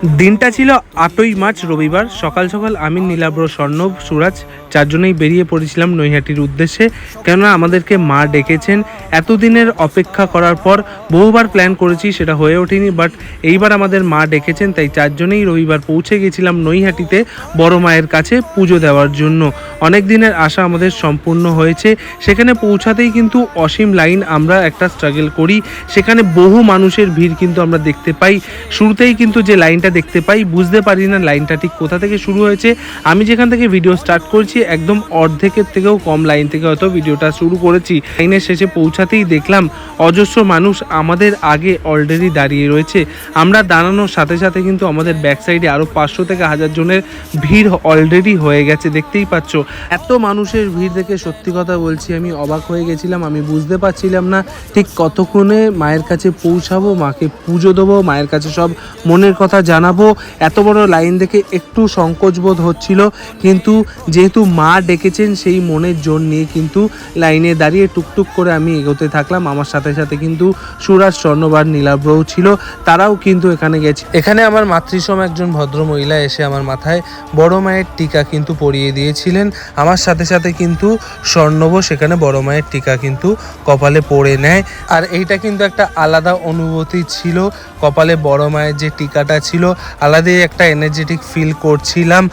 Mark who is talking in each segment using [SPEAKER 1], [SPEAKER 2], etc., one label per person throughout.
[SPEAKER 1] দিনটা ছিল ৮ই মার্চ রবিবার। সকাল সকাল আমি, নীলাব্র, স্বর্ণব, সুরাজ চারজনেই বেরিয়ে পড়েছিলাম নৈহাটির উদ্দেশ্যে। কেননা আমাদেরকে মা ডেকেছেন। এতদিনের অপেক্ষা করার পর বহুবার প্ল্যান করেছি, সেটা হয়ে ওঠেনি, বাট এইবার আমাদের মা ডেকেছেন, তাই চারজনেই রবিবার পৌঁছে গেছিলাম নৈহাটিতে বড় মায়ের কাছে পুজো দেওয়ার জন্য। অনেক দিনের আশা আমাদের সম্পূর্ণ হয়েছে। সেখানে পৌঁছাতেই কিন্তু অসীম লাইন, আমরা একটা স্ট্রাগল করি। সেখানে বহু মানুষের ভিড় কিন্তু আমরা দেখতে পাই। শুরুতেই কিন্তু যে লাইনটা দেখতে পাই, বুঝতে পারি না লাইনটা ঠিক কোথা থেকে শুরু হয়েছে। আমি যেখান থেকে ভিডিও স্টার্ট করছি একদম অর্ধেকের থেকেও কম লাইন থেকে হয়তো ভিডিওটা শুরু করেছি। লাইনের শেষে পৌঁছাতেই দেখলাম অজস্র মানুষ আমাদের আগে অলরেডি দাঁড়িয়ে রয়েছে। আমরা দাঁড়ানোর সাথে সাথে কিন্তু আমাদের ব্যাক সাইডে আরও 500 থেকে 1000 জনের ভিড় অলরেডি হয়ে গেছে। দেখতেই পাচ্ছ, এত মানুষের ভিড় দেখে সত্যি কথা বলছি আমি অবাক হয়ে গেছিলাম। আমি বুঝতে পারছিলাম না ঠিক কতক্ষণে মায়ের কাছে পৌঁছাবো, মাকে পুজো দেবো, মায়ের কাছে সব মনের কথা জানাবো। এত বড় লাইন দেখে একটু সংকোচবোধ হচ্ছিল, কিন্তু যেহেতু মা ডেকেছেন সেই মনের জোর নিয়ে কিন্তু লাইনে দাঁড়িয়ে টুকটুক করে আমি এগোতে থাকলাম। আমার সাথে সাথে কিন্তু সুরাজ, স্বর্ণবার, নীলাব্রও ছিল, তারাও কিন্তু এখানে গেছে। এখানে আমার মাতৃসম একজন ভদ্র মহিলা এসে আমার মাথায় বড় মায়ের টিকা কিন্তু পরিয়ে দিয়েছিলেন। আমার সাথে সাথে কিন্তু স্বর্ণবও সেখানে বড় মায়ের টিকা কিন্তু কপালে পরে নেয়। আর এইটা কিন্তু একটা আলাদা অনুভূতি ছিল। কপালে বড় মায়ের যে টিকাটা ছিল, আলাদাই একটা এনার্জেটিক ফিল করছিলাম।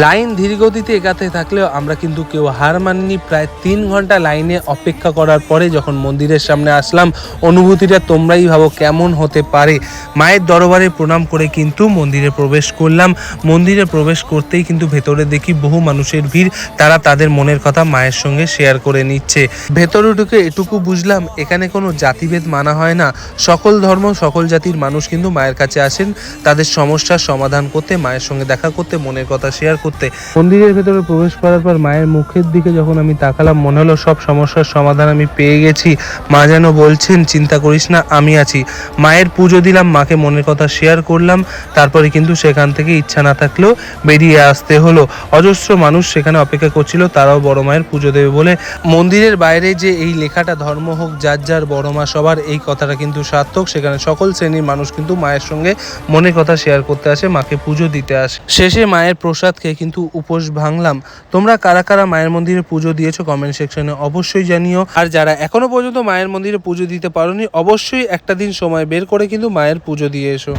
[SPEAKER 1] লাইন ধীরগতিতে এগাতে থাকলেও আমরা কিন্তু কেউ হার মানিনি। প্রায় 3 ঘন্টা লাইনে অপেক্ষা করার পরে যখন মন্দিরের সামনে আসলাম, অনুভূতিটা তোমরাই ভাবো কেমন হতে পারে। মায়ের দরবারে প্রণাম করে কিন্তু মন্দিরে প্রবেশ করলাম। মন্দিরে প্রবেশ করতেই কিন্তু ভেতরে দেখি বহু মানুষের ভিড়, তারা তাদের মনের কথা মায়ের সঙ্গে শেয়ার করে নিচ্ছে। ভেতরে ঢুকে এটুকু বুঝলাম এখানে কোনো জাতিভেদ মানা হয় না। সকল ধর্ম, সকল জাতির মানুষ কিন্তু মায়ের কাছে আসেন তাদের সমস্যার সমাধান করতে, মায়ের সঙ্গে দেখা করতে, মনের কথা শেয়ার করতে। মন্দিরের ভেতরে প্রবেশ করার পর মায়ের মুখের দিকে যখন আমি তাকালাম, মনে হলো সব সমস্যার সমাধান আমি পেয়ে গেছি। মা যেন বলছেন চিন্তা করিস না, আমি আছি। মায়ের পুজো দিলাম, মাকে মনের কথা শেয়ার করলাম। তারপরে কিন্তু সেখান থেকে ইচ্ছা না থাকলেও বেরিয়ে আসতে হলো। অজস্র মানুষ সেখানে অপেক্ষা করছিল, তারাও বড় মায়ের পুজো দেবে বলে। মন্দিরের বাইরে যে এই লেখাটা ধর্ম হোক যার যার, বড় মা সবার, এই কথাটা কিন্তু সার্থক। সেখানে সকল শ্রেণীর মানুষ কিন্তু মায়ের সঙ্গে মনের কথা শেয়ার করতে আসে, মাকে পুজো দিতে আসে। শেষে মায়ের প্রসাদ খেয়ে কিন্তু উপোস ভাঙলাম। তোমরা কারা কারা মায়ের মন্দিরে পুজো দিয়েছো কমেন্ট সেকশনে অবশ্যই জানিও। আর যারা এখনো পর্যন্ত মায়ের মন্দিরে পুজো দিতে পারোনি, অবশ্যই একটা দিন সময় বের করে কিন্তু মায়ের পুজো দিয়ে এসো।